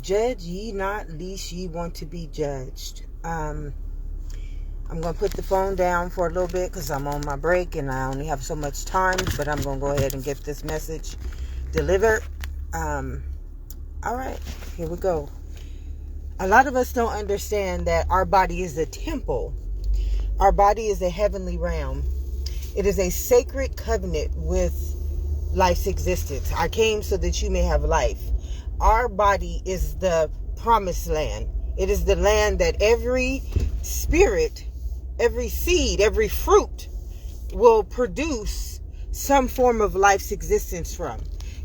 Judge ye not, lest ye want to be judged. I'm going to put the phone down for a little bit because I'm on my break and I only have so much time, but I'm going to go ahead and get this message delivered. All right, here we go. A lot of us don't understand that our body is a temple. Our body is a heavenly realm. It is a sacred covenant with life's existence. I came so that you may have life. Our body is the promised land. It is the land that every spirit, every seed, every fruit will produce some form of life's existence from.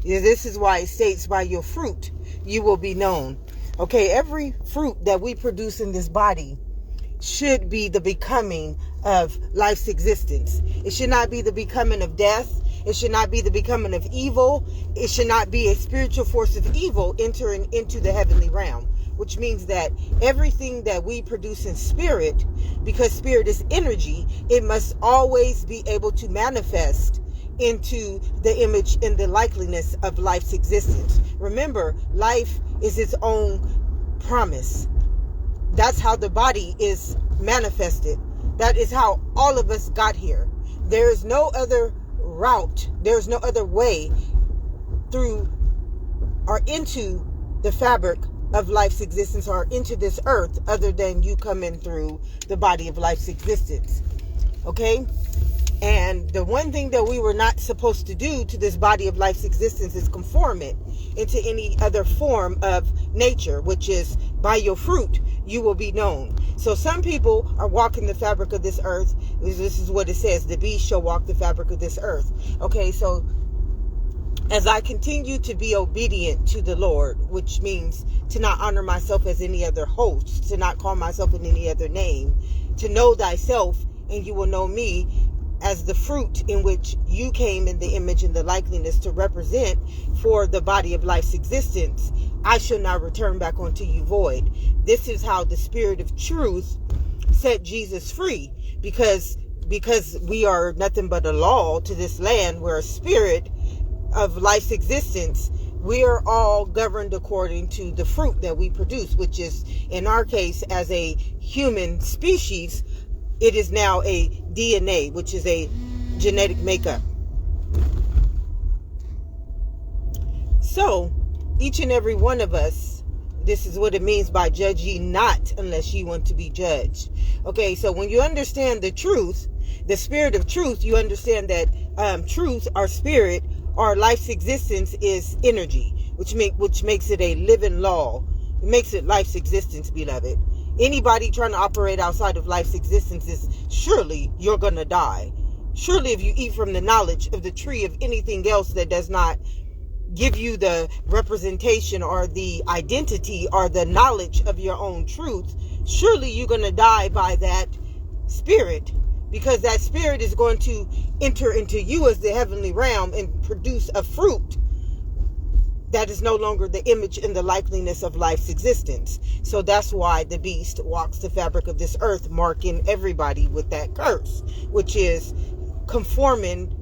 This is why it states, by your fruit you will be known. Okay, every fruit that we produce in this body should be the becoming of life's existence. It should not be the becoming of death. It should not be the becoming of evil. It should not be a spiritual force of evil entering into the heavenly realm, which means that everything that we produce in spirit, because spirit is energy, it must always be able to manifest into the image and the likeliness of life's existence. Remember, life is its own promise. That's how the body is manifested. That is how all of us got here. There is no other route. There's no other way through or into the fabric of life's existence or into this earth other than you coming through the body of life's existence. Okay? And the one thing that we were not supposed to do to this body of life's existence is conform it into any other form of nature, which is by your fruit you will be known. So some people are walking the fabric of this earth. This is what it says: the beast shall walk the fabric of this earth. Okay, so as I continue to be obedient to the Lord, which means to not honor myself as any other host, to not call myself in any other name, to know thyself and you will know me as the fruit in which you came in the image and the likeliness to represent for the body of life's existence, I shall not return back unto you void. This is how the Spirit of truth set Jesus free, because we are nothing but a law to this land. We're a spirit of life's existence. We are all governed according to the fruit that we produce, which is, in our case, as a human species, it is now a DNA, which is a genetic makeup. So, each and every one of us, this is what it means by judge ye not unless ye want to be judged. Okay, so when you understand the truth, the spirit of truth, you understand that truth, our spirit, our life's existence is energy, which makes it a living law. It makes it life's existence, beloved. Anybody trying to operate outside of life's existence is surely you're going to die. Surely if you eat from the knowledge of the tree of anything else that does not give you the representation or the identity or the knowledge of your own truth, surely you're going to die by that spirit, because that spirit is going to enter into you as the heavenly realm and produce a fruit that is no longer the image and the likeliness of life's existence. So that's why the beast walks the fabric of this earth, marking everybody with that curse, which is conforming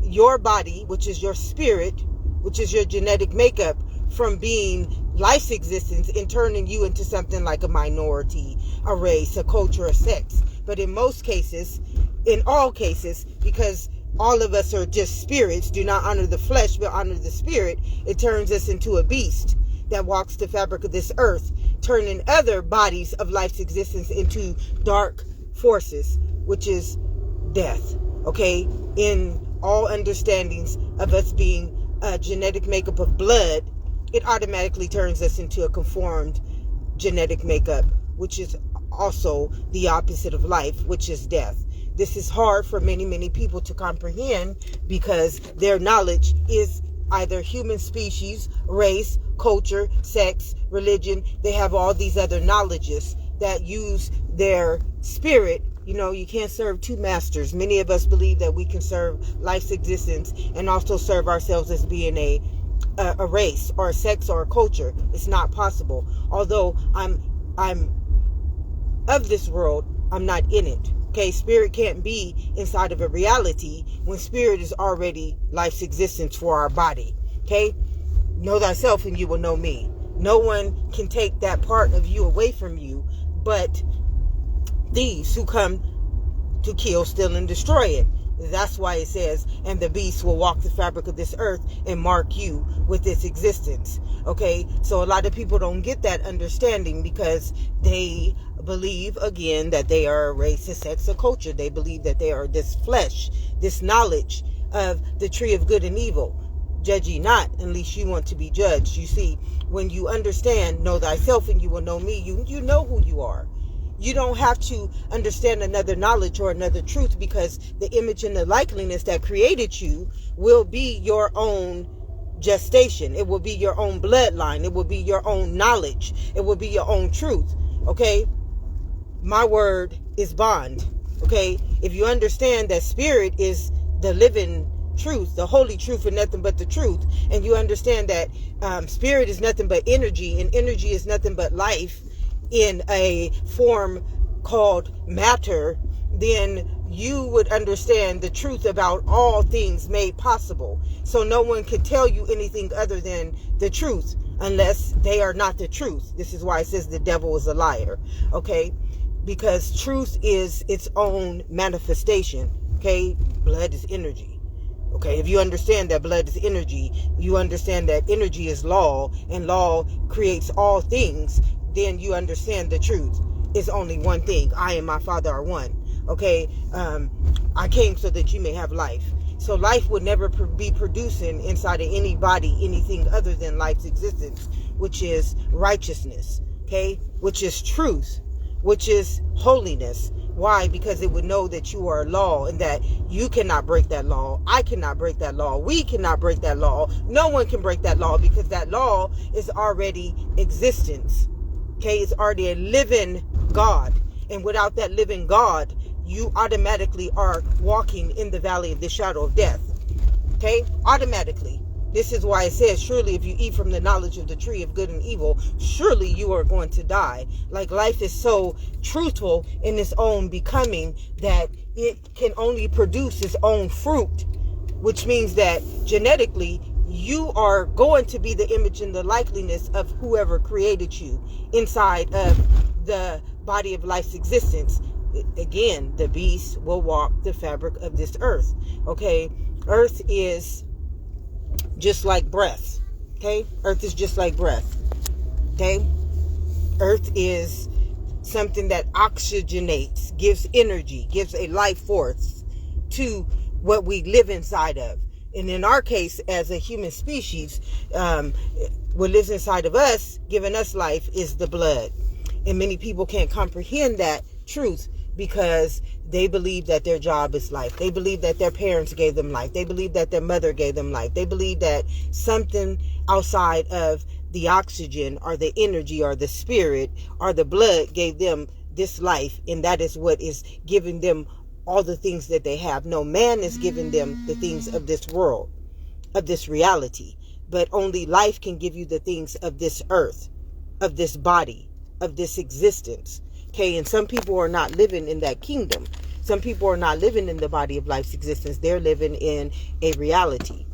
your body, which is your spirit, which is your genetic makeup, from being life's existence and turning you into something like a minority, a race, a culture, a sex. But in most cases, in all cases, because all of us are just spirits, do not honor the flesh, but honor the spirit, it turns us into a beast that walks the fabric of this earth, turning other bodies of life's existence into dark forces, which is death. Okay? In all understandings of us being a genetic makeup of blood, it automatically turns us into a conformed genetic makeup, which is also the opposite of life, which is death. This is hard for many, many people to comprehend because their knowledge is either human species, race, culture, sex, religion. They have all these other knowledges that use their spirit. You know, you can't serve two masters. Many of us believe that we can serve life's existence and also serve ourselves as being a race or a sex or a culture. It's not possible. Although I'm of this world, I'm not in it. Okay, spirit can't be inside of a reality when spirit is already life's existence for our body. Okay, know thyself and you will know me. No one can take that part of you away from you, but thieves who come to kill, steal, and destroy it. That's why it says, and the beast will walk the fabric of this earth and mark you with its existence. Okay, so a lot of people don't get that understanding because they believe, again, that they are a race, a sex, a culture. They believe that they are this flesh, this knowledge of the tree of good and evil. Judge ye not, unless you want to be judged. You see, when you understand, know thyself and you will know me, you know who you are. You don't have to understand another knowledge or another truth, because the image and the likeliness that created you will be your own gestation. It will be your own bloodline. It will be your own knowledge. It will be your own truth. Okay? My word is bond. Okay? If you understand that spirit is the living truth, the holy truth, and nothing but the truth, and you understand that spirit is nothing but energy, and energy is nothing but life in a form called matter, then you would understand the truth about all things made possible. So no one can tell you anything other than the truth unless they are not the truth. This is why it says the devil is a liar. Okay? Because truth is its own manifestation. Okay? Blood is energy. Okay, if you understand that blood is energy, you understand that energy is law, and law creates all things, then you understand the truth. It's only one thing. I and my Father are one. Okay, I came so that you may have life. So life would never be producing inside of any body anything other than life's existence, which is righteousness. Okay, which is truth, which is holiness. Why? Because it would know that you are a law, and that you cannot break that law. I cannot break that law. We cannot break that law. No one can break that law, because that law is already existence. Okay, it's already a living God. And without that living God, you automatically are walking in the valley of the shadow of death. Okay, automatically. This is why it says, surely if you eat from the knowledge of the tree of good and evil, surely you are going to die. Like, life is so truthful in its own becoming that it can only produce its own fruit, which means that genetically you are going to be the image and the likeliness of whoever created you inside of the body of life's existence. Again, the beast will walk the fabric of this earth. Okay, earth is just like breath. Okay, earth is just like breath. Okay, earth is something that oxygenates, gives energy, gives a life force to what we live inside of. And in our case, as a human species, what lives inside of us, giving us life, is the blood. And many people can't comprehend that truth because they believe that their job is life. They believe that their parents gave them life. They believe that their mother gave them life. They believe that something outside of the oxygen or the energy or the spirit or the blood gave them this life, and that is what is giving them all the things that they have. No, man is giving them the things of this world, of this reality, but only life can give you the things of this earth, of this body, of this existence. Okay, and some people are not living in that kingdom. Some people are not living in the body of life's existence. They're living in a reality,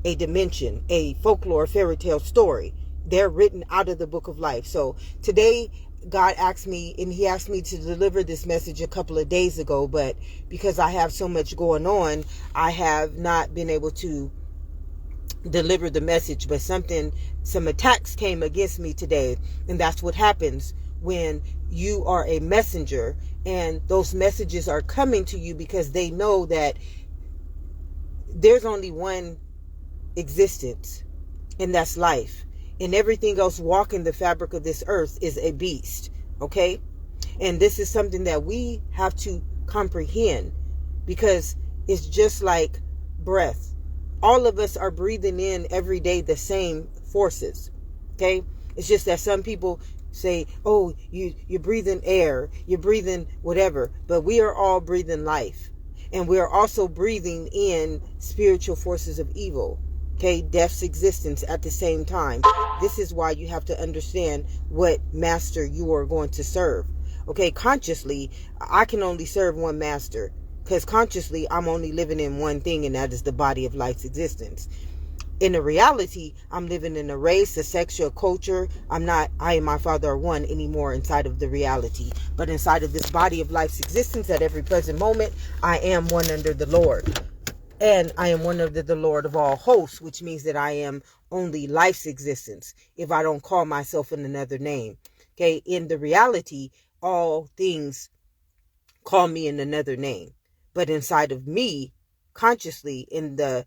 a dimension, a folklore, fairy tale story. They're written out of the book of life. So today, God asked me, and he asked me to deliver this message a couple of days ago, but because I have so much going on, I have not been able to deliver the message. But some attacks came against me today, and that's what happens when you are a messenger, and those messages are coming to you because they know that there's only one existence, and that's life. And everything else walking the fabric of this earth is a beast. Okay? And this is something that we have to comprehend, because it's just like breath. All of us are breathing in every day the same forces. Okay? It's just that some people say, oh, you're breathing air, you're breathing whatever, but we are all breathing life. And we are also breathing in spiritual forces of evil. Okay, death's existence at the same time. This is why you have to understand what master you are going to serve. Okay, consciously, I can only serve one master, because consciously I'm only living in one thing, and that is the body of life's existence. In a reality, I'm living in a race, a sexual culture. I and my Father are one anymore inside of the reality. But inside of this body of life's existence at every present moment, I am one under the Lord. And I am one under the Lord of all hosts, which means that I am only life's existence if I don't call myself in another name. Okay, in the reality, all things call me in another name. But inside of me, consciously, in the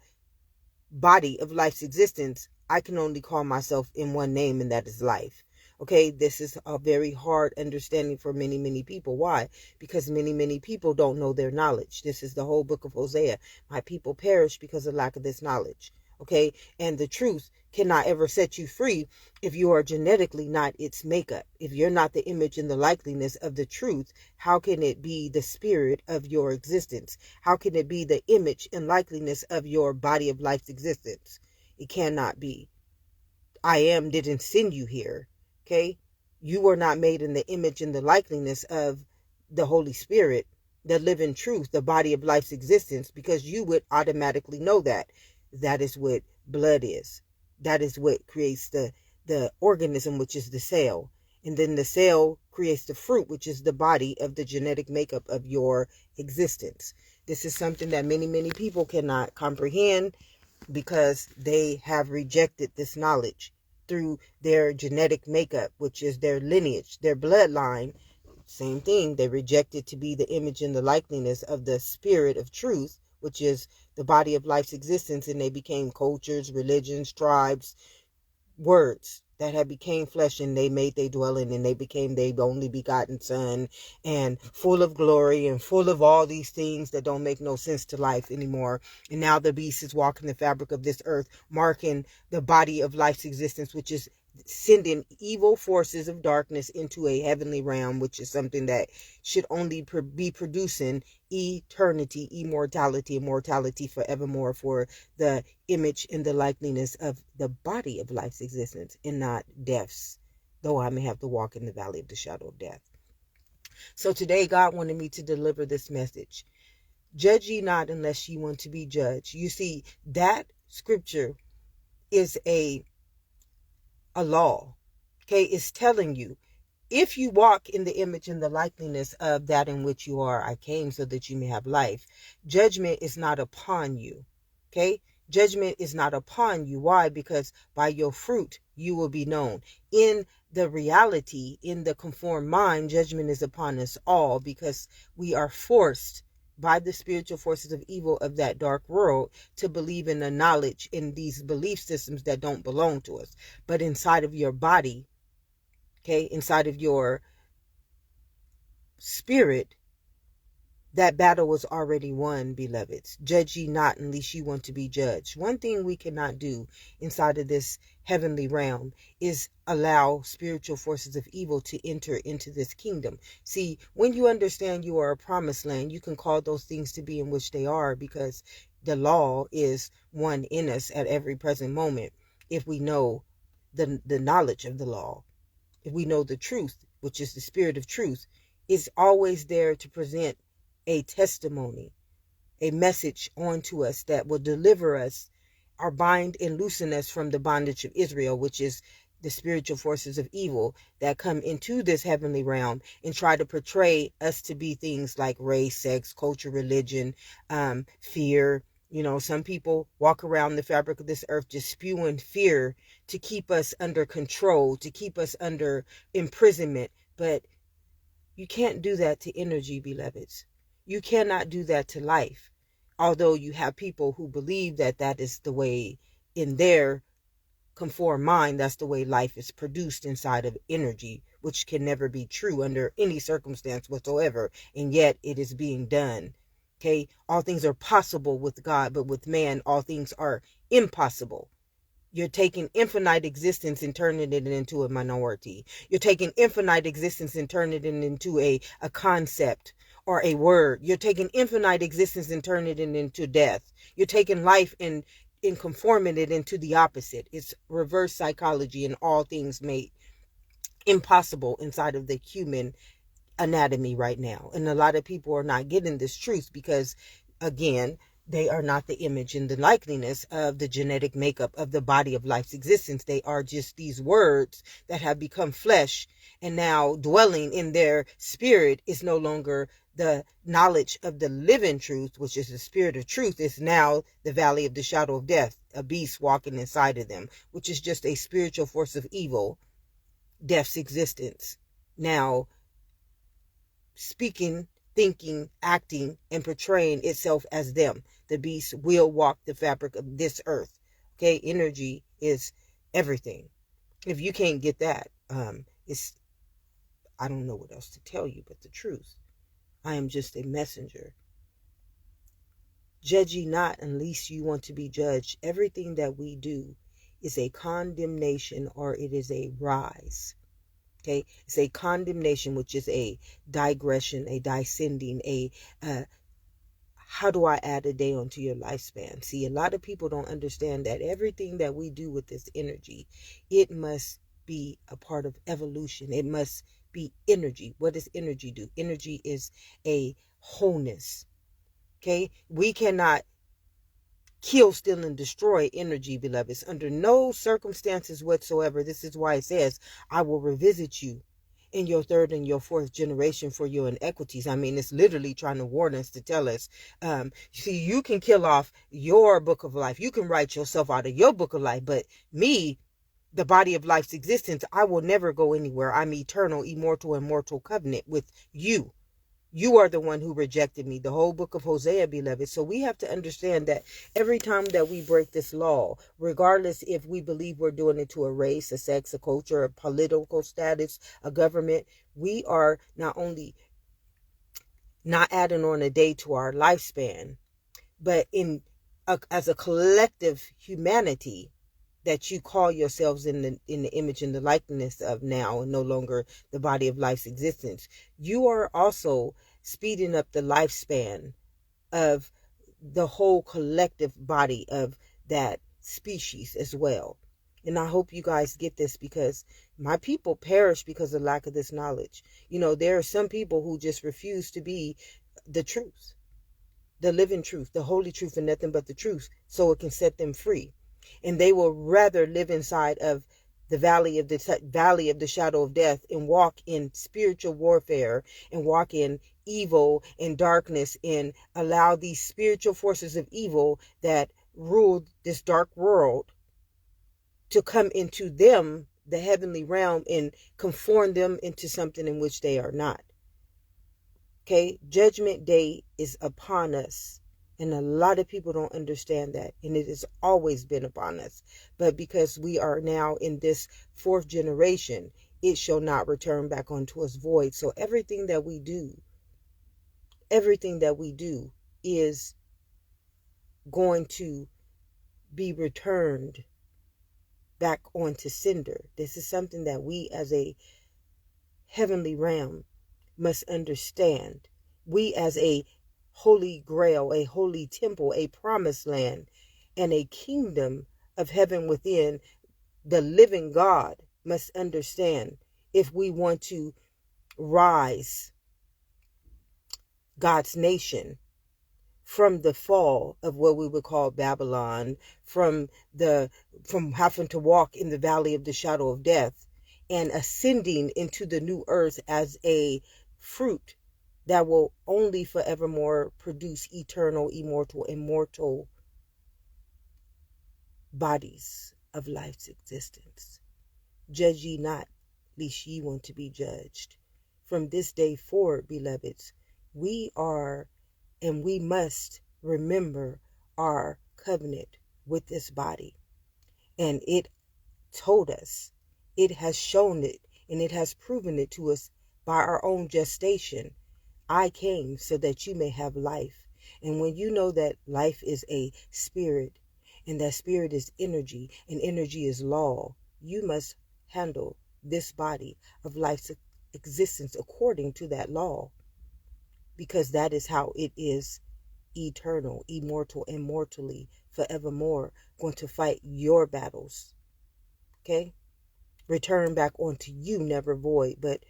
body of life's existence, I can only call myself in one name, and that is life. Okay, this is a very hard understanding for many, many people. Why? Because many, many people don't know their knowledge. This is the whole book of Hosea. My people perish because of lack of this knowledge. Okay, and the truth cannot ever set you free if you are genetically not its makeup. If you're not the image and the likeliness of the truth, how can it be the spirit of your existence? How can it be the image and likeliness of your body of life's existence? It cannot be. I am didn't send you here. Okay? You were not made in the image and the likeliness of the Holy Spirit, the living truth, the body of life's existence, because you would automatically know that. That is what blood is. That is what creates the organism, which is the cell. And then the cell creates the fruit, which is the body of the genetic makeup of your existence. This is something that many, many people cannot comprehend because they have rejected this knowledge through their genetic makeup, which is their lineage, their bloodline. Same thing. They rejected to be the image and the likeliness of the spirit of truth, which is the body of life's existence, and they became cultures, religions, tribes, words that had became flesh, and they made they dwelling, and they became their only begotten son, and full of glory and full of all these things that don't make no sense to life anymore. And now the beast is walking the fabric of this earth, marking the body of life's existence, which is sending evil forces of darkness into a heavenly realm, which is something that should only be producing eternity, immortality, and mortality forevermore for the image and the likeliness of the body of life's existence, and not death's, though I may have to walk in the valley of the shadow of death. So today God wanted me to deliver this message. Judge ye not unless ye want to be judged. You see, that scripture is a law. Okay, it's telling you, if you walk in the image and the likeliness of that in which you are, I came so that you may have life. Judgment is not upon you. Okay? Judgment is not upon you. Why? Because by your fruit you will be known. In the reality, in the conformed mind, judgment is upon us all, because we are forced by the spiritual forces of evil of that dark world to believe in the knowledge in these belief systems that don't belong to us. But inside of your body, okay, inside of your spirit, that battle was already won, beloveds. Judge ye not unless ye want to be judged. One thing we cannot do inside of this heavenly realm is allow spiritual forces of evil to enter into this kingdom. See, when you understand you are a promised land, you can call those things to be in which they are, because the law is one in us at every present moment. If we know the knowledge of the law, if we know the truth, which is the spirit of truth, is always there to present a testimony, a message onto us that will deliver us or bind and loosen us from the bondage of Israel, which is the spiritual forces of evil that come into this heavenly realm and try to portray us to be things like race, sex, culture, religion, fear. You know, some people walk around the fabric of this earth just spewing fear to keep us under control, to keep us under imprisonment. But you can't do that to energy, beloveds. You cannot do that to life. Although you have people who believe that that is the way, in their conformed mind, that's the way life is produced inside of energy, which can never be true under any circumstance whatsoever. And yet it is being done. Okay, all things are possible with God, but with man, all things are impossible. You're taking infinite existence and turning it into a minority. You're taking infinite existence and turning it into a concept or a word. You're taking infinite existence and turning it into death. You're taking life and conforming it into the opposite. It's reverse psychology, and all things made impossible inside of the human anatomy right now. And a lot of people are not getting this truth because, again, They are not the image and the likeliness of the genetic makeup of the body of life's existence. They are just these words that have become flesh, and now dwelling in their spirit is no longer the knowledge of the living truth, which is the spirit of truth. Is now the valley of the shadow of death, a beast walking inside of them, which is just a spiritual force of evil, death's existence. Now speaking, thinking, acting, and portraying itself as them. The beast will walk the fabric of this earth. Okay, energy is everything. If you can't get that, it's I don't know what else to tell you but the truth. I am just a messenger. Judge ye not unless you want to be judged. Everything that we do is a condemnation or it is a rise. Okay, it's a condemnation, which is a digression, a descending, how do I add a day onto your lifespan? See, a lot of people don't understand that everything that we do with this energy, it must be a part of evolution. It must be energy. What does energy do? Energy is a wholeness. Okay, we cannot kill, steal, and destroy energy, beloveds, under no circumstances whatsoever. This is why it says, I will revisit you in your third and your fourth generation for your inequities. I mean, it's literally trying to warn us, to tell us, see, you can kill off your book of life. You can write yourself out of your book of life. But me, the body of life's existence, I will never go anywhere. I'm eternal, immortal, and mortal covenant with you. You are the one who rejected me. The whole book of Hosea, beloved. So we have to understand that every time that we break this law, regardless if we believe we're doing it to a race, a sex, a culture, a political status, a government, we are not only not adding on a day to our lifespan, but as a collective humanity, that you call yourselves in the image and the likeness of now, and no longer the body of life's existence, you are also speeding up the lifespan of the whole collective body of that species as well. And I hope you guys get this, because my people perish because of lack of this knowledge. There are some people who just refuse to be the truth, the living truth, the holy truth, and nothing but the truth, so it can set them free. And they will rather live inside of the valley of the shadow of death and walk in spiritual warfare and walk in evil and darkness and allow these spiritual forces of evil that rule this dark world to come into them, the heavenly realm, and conform them into something in which they are not. Okay, judgment day is upon us. And a lot of people don't understand that. And it has always been upon us. But because we are now in this fourth generation, it shall not return back unto us void. So everything that we do is going to be returned back onto sender. This is something that we as a heavenly realm must understand. We as a holy grail, a holy temple, a promised land, and a kingdom of heaven within, the living God must understand, if we want to rise God's nation from the fall of what we would call Babylon, from having to walk in the valley of the shadow of death, and ascending into the new earth as a fruit that will only forevermore produce eternal, immortal, bodies of life's existence. Judge ye not, lest ye want to be judged. From this day forward, beloveds, we are and we must remember our covenant with this body. And it told us, it has shown it, and it has proven it to us by our own gestation. I came so that you may have life. And when you know that life is a spirit, and that spirit is energy, and energy is law, you must handle this body of life's existence according to that law. Because that is how it is eternal, immortal, and mortally forevermore going to fight your battles. Okay? Return back onto you, never void, but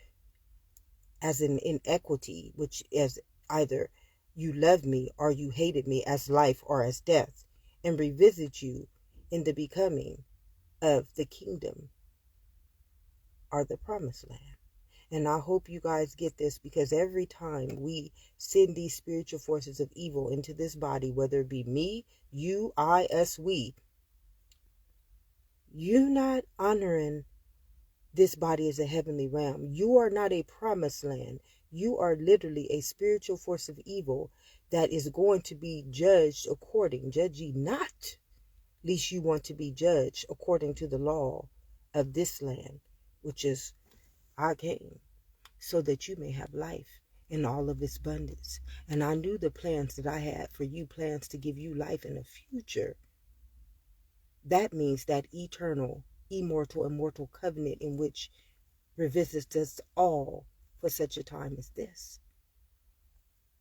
as an inequity, which is either you loved me or you hated me, as life or as death, and revisit you in the becoming of the kingdom or the promised land. And I hope you guys get this, because every time we send these spiritual forces of evil into this body, whether it be me, you, I, us, we, you not honoring this body as a heavenly realm. You are not a promised land. You are literally a spiritual force of evil that is going to be judged according. Judge ye not, lest you want to be judged according to the law of this land, which is I came so that you may have life in all of its abundance. And I knew the plans that I had for you, plans to give you life in the future. That means that eternal, immortal, immortal covenant in which revisits us all for such a time as this.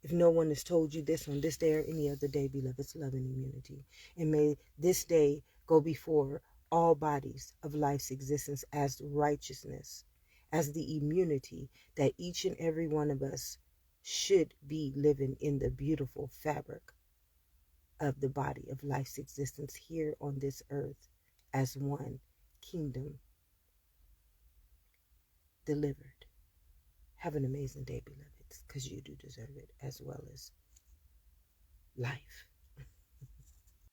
If no one has told you this on this day or any other day, beloveds, love and immunity. And may this day go before all bodies of life's existence as righteousness, as the immunity that each and every one of us should be living in the beautiful fabric of the body of life's existence here on this earth as one kingdom delivered. Have an amazing day, beloveds, because you do deserve it, as well as life.